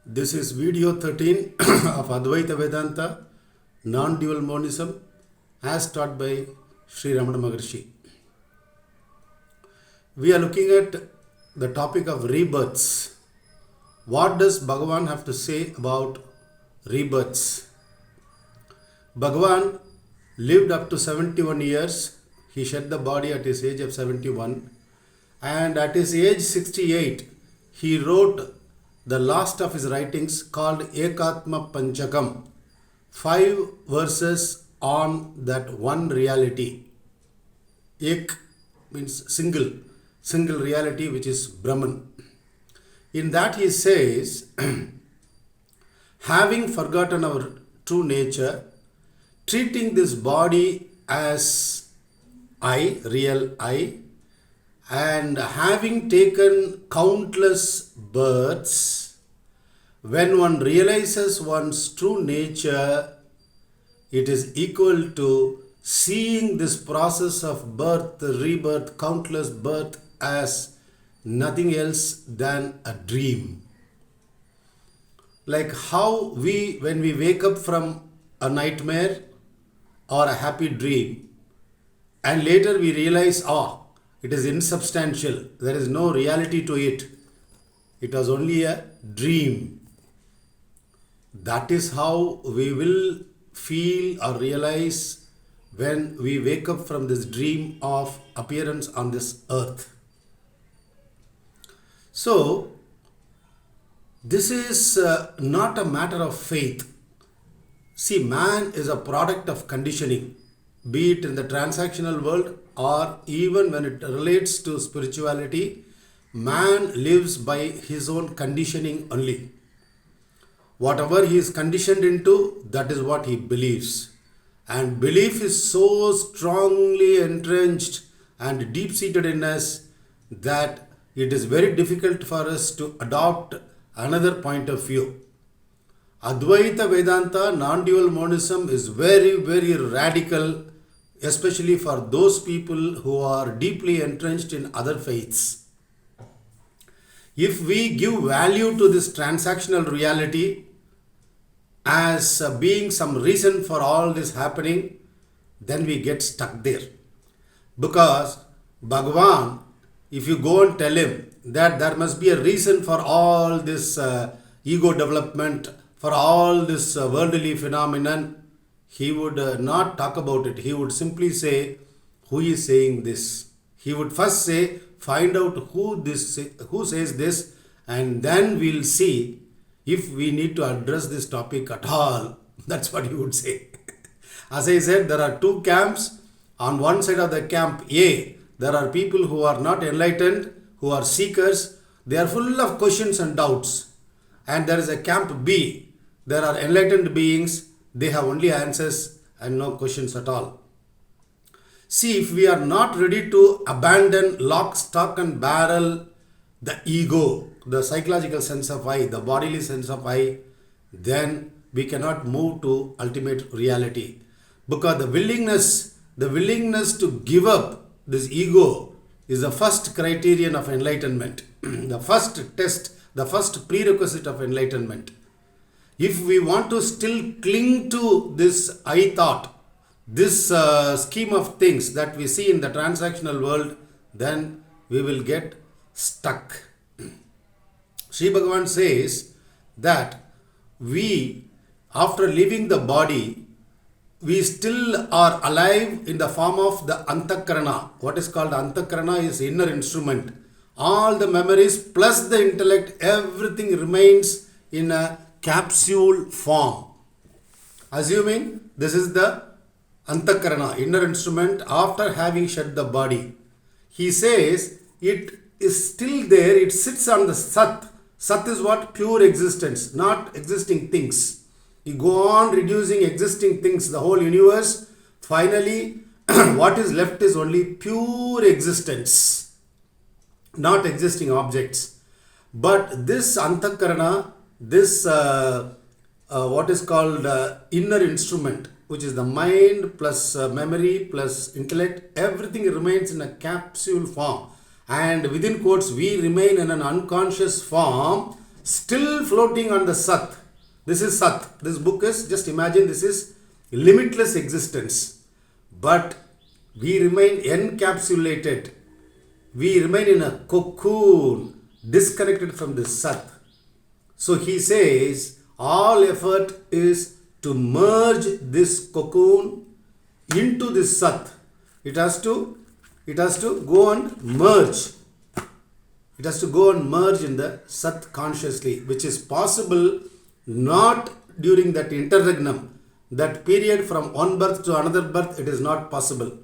This is video 13 of Advaita Vedanta, non-dual monism, as taught by Sri Ramana Maharshi. We are looking at the topic of rebirths. What does Bhagavan have to say about rebirths? Bhagavan lived up to 71 years. He shed the body at his age of 71. And at his age 68, he wrote the last of his writings called Ekatma Panchakam. 5 verses on that one reality. Ek means single reality, which is Brahman. In that he says, having forgotten our true nature, treating this body as I, real I, and having taken countless births, when one realizes one's true nature, it is equal to seeing this process of birth, rebirth, countless birth as nothing else than a dream. Like how when we wake up from a nightmare or a happy dream, and later we realize, it is insubstantial, there is no reality to it. It was only a dream. That is how we will feel or realize when we wake up from this dream of appearance on this earth. So, this is not a matter of faith. See, man is a product of conditioning, be it in the transactional world or even when it relates to spirituality. Man lives by his own conditioning only. Whatever he is conditioned into, that is what he believes. And belief is so strongly entrenched and deep-seated in us that it is very difficult for us to adopt another point of view. Advaita Vedanta, non-dual monism, is very, very radical, especially for those people who are deeply entrenched in other faiths. If we give value to this transactional reality as being some reason for all this happening, then we get stuck there. Because Bhagavan, if you go and tell him that there must be a reason for all this ego development, for all this worldly phenomenon, he would not talk about it. He would simply say, who is saying this? He would first say, find out who says this, and then we'll see if we need to address this topic at all. That's what he would say. As I said, there are two camps. On one side of the camp A, there are people who are not enlightened, who are seekers. They are full of questions and doubts. And there is a camp B. There are enlightened beings. They have only answers and no questions at all. See, if we are not ready to abandon lock, stock and barrel the ego, the psychological sense of I, the bodily sense of I, then we cannot move to ultimate reality. Because the willingness to give up this ego is the first criterion of enlightenment, the first test, the first prerequisite of enlightenment. If we want to still cling to this I thought, this scheme of things that we see in the transactional world, then we will get stuck. Sri Bhagavan says that we, after leaving the body, we still are alive in the form of the Antakarana. What is called Antakarana is inner instrument. All the memories plus the intellect, everything remains in a capsule form. Assuming this is the Antakarana, inner instrument, after having shed the body. He says it is still there, it sits on the Sat. Sat is what? Pure existence, not existing things. You go on reducing existing things, the whole universe. Finally, what is left is only pure existence, not existing objects. But this Antakarana, this what is called inner instrument, which is the mind plus memory plus intellect, everything remains in a capsule form. And within quotes, we remain in an unconscious form still floating on the Sat. This is Sat. This book is, just imagine, this is limitless existence. But we remain encapsulated. We remain in a cocoon, disconnected from the Sat. So he says, all effort is to merge this cocoon into this Sat. It has to go and merge. It has to go and merge in the Sat consciously, which is possible not during that interregnum, that period from one birth to another birth. It is not possible.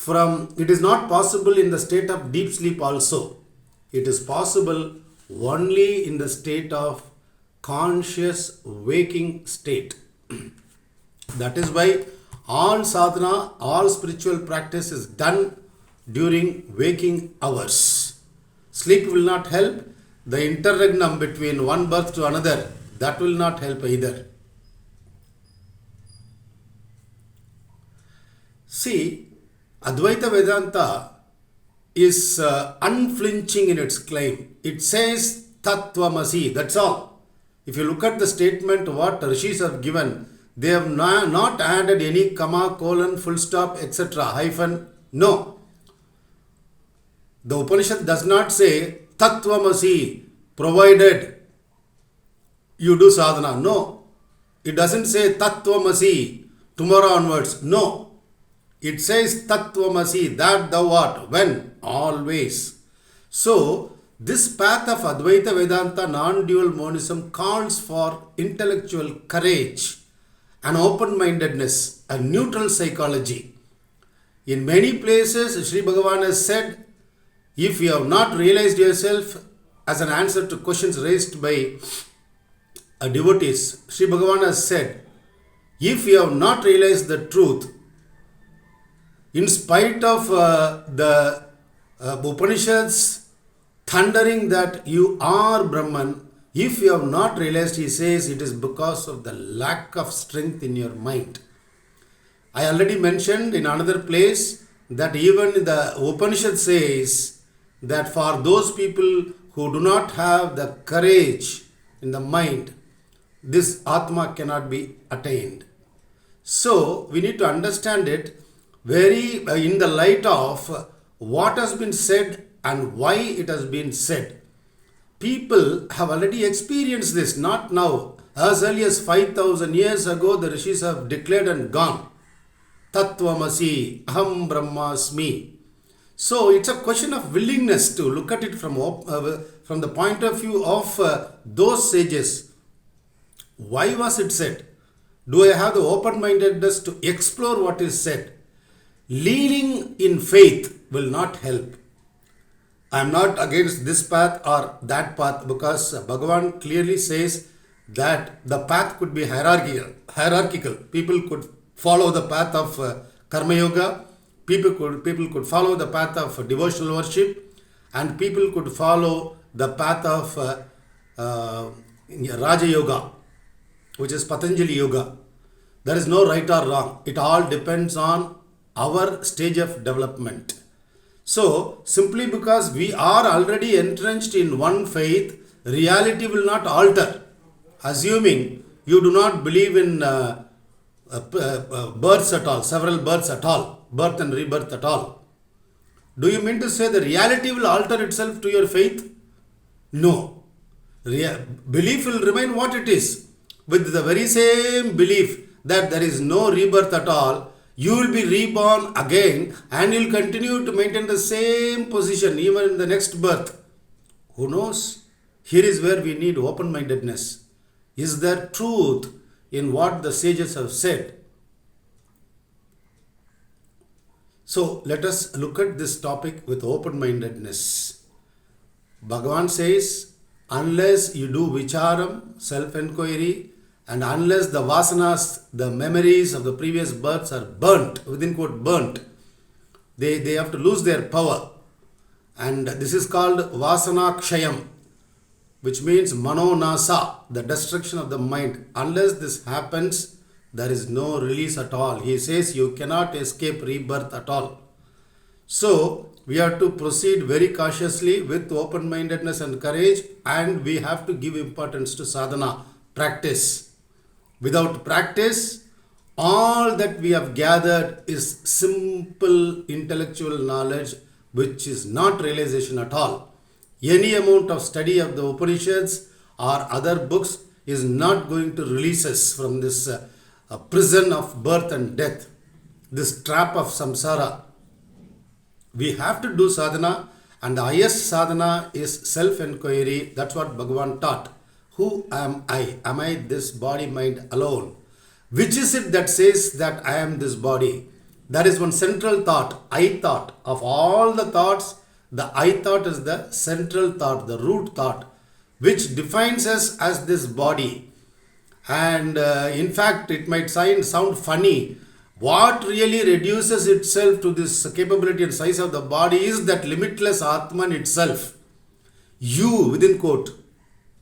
It is not possible in the state of deep sleep also. It is possible only in the state of conscious waking state. That is why all sadhana, all spiritual practice is done during waking hours. Sleep will not help. The interregnum between one birth to another, that will not help either. See, Advaita Vedanta is unflinching in its claim. It says Tattvamasi, that's all. If you look at the statement what Rishis have given, they have not added any comma, colon, full stop, etc., hyphen. No. The Upanishad does not say Tattvamasi, provided you do sadhana. No. It doesn't say Tattvamasi, tomorrow onwards. No. It says Tattvamasi, that thou art, when, always. So, this path of Advaita Vedanta non-dual monism calls for intellectual courage, an open-mindedness, a neutral psychology. In many places, Sri Bhagavan has said, if you have not realized yourself, as an answer to questions raised by devotees, Sri Bhagavan has said, if you have not realized the truth, in spite of the Upanishads thundering that you are Brahman, if you have not realized, he says, it is because of the lack of strength in your mind. I already mentioned in another place that even the Upanishad says that for those people who do not have the courage in the mind, this Atma cannot be attained. So, we need to understand it very in the light of what has been said and why it has been said. People have already experienced this, not now. As early as 5,000 years ago, the Rishis have declared and gone. Tattvamasi, Aham Brahmasmi. So it's a question of willingness to look at it from the point of view of those sages. Why was it said? Do I have the open-mindedness to explore what is said? Leaning in faith will not help. I am not against this path or that path, because Bhagavan clearly says that the path could be hierarchical. People could follow the path of Karma Yoga, people could follow the path of devotional worship, and people could follow the path of Raja Yoga, which is Patanjali Yoga. There is no right or wrong. It all depends on our stage of development. So, simply because we are already entrenched in one faith, reality will not alter. Assuming you do not believe in births at all, several births at all, birth and rebirth at all. Do you mean to say the reality will alter itself to your faith? No. Belief will remain what it is. With the very same belief that there is no rebirth at all, you will be reborn again and you will continue to maintain the same position even in the next birth. Who knows? Here is where we need open-mindedness. Is there truth in what the sages have said? So let us look at this topic with open-mindedness. Bhagavan says, unless you do vicharam, self-enquiry, and unless the vasanas, the memories of the previous births are burnt, within quote burnt, they have to lose their power. And this is called vasana kshayam, which means manonasa, the destruction of the mind. Unless this happens, there is no release at all. He says you cannot escape rebirth at all. So, We have to proceed very cautiously with open-mindedness and courage, and we have to give importance to sadhana, practice. Without practice, all that we have gathered is simple intellectual knowledge, which is not realization at all. Any amount of study of the Upanishads or other books is not going to release us from this prison of birth and death, this trap of samsara. We have to do sadhana, and the highest sadhana is self-enquiry. That's what Bhagavan taught. Who am I? Am I this body, mind alone? Which is it that says that I am this body? That is one central thought, I thought. Of all the thoughts, the I thought is the central thought, the root thought, which defines us as this body. And in fact, it might sound funny. What really reduces itself to this capability and size of the body is that limitless Atman itself. You, within quote,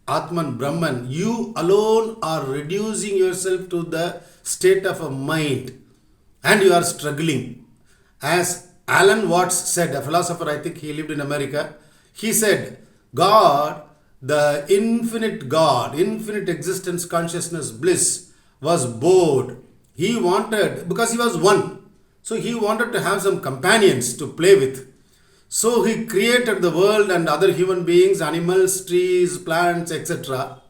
Atman, Brahman, you alone are reducing yourself to the state of a mind, and you are struggling. As Alan Watts said, a philosopher, I think he lived in America, he said, God, the infinite existence, consciousness, bliss, was bored. He wanted, because he was one, so he wanted to have some companions to play with. So he created the world and other human beings, animals, trees, plants, etc.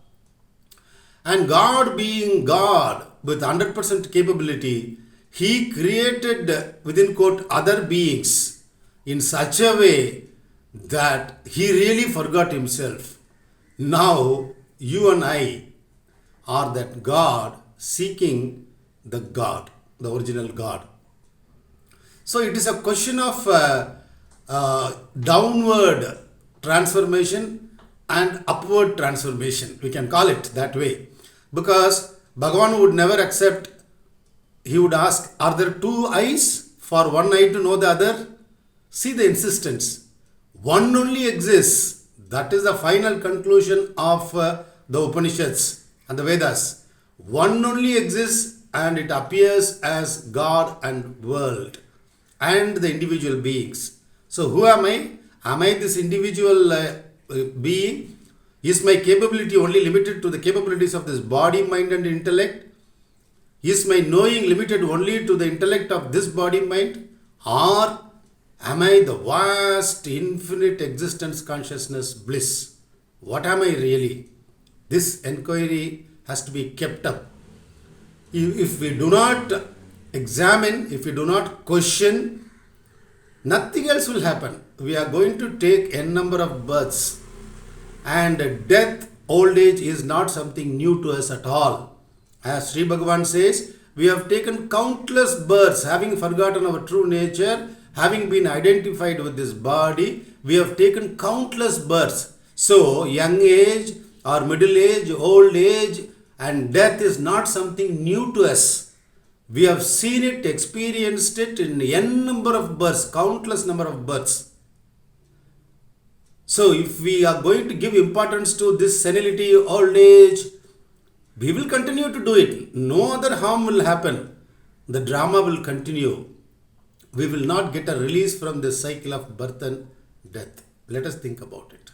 And God, being God with 100% capability, he created, within quote, other beings in such a way that he really forgot himself. Now you and I are that God seeking the God, the original God. So it is a question of downward transformation and upward transformation. We can call it that way. Because Bhagavan would never accept, he would ask, are there two eyes for one eye to know the other? See the insistence. One only exists. That is the final conclusion of the Upanishads and the Vedas. One only exists, and it appears as God and world and the individual beings. So who am I? Am I this individual being? Is my capability only limited to the capabilities of this body, mind and intellect? Is my knowing limited only to the intellect of this body, mind? Or am I the vast, infinite existence, consciousness, bliss? What am I really? This inquiry has to be kept up. If we do not examine, if we do not question, nothing else will happen. We are going to take n number of births, and death, old age is not something new to us at all. As Sri Bhagavan says, we have taken countless births, having forgotten our true nature, having been identified with this body, we have taken countless births. So, young age or middle age, old age, and death is not something new to us. We have seen it, experienced it in n number of births, countless number of births. So if we are going to give importance to this senility, old age, we will continue to do it. No other harm will happen. The drama will continue. We will not get a release from this cycle of birth and death. Let us think about it.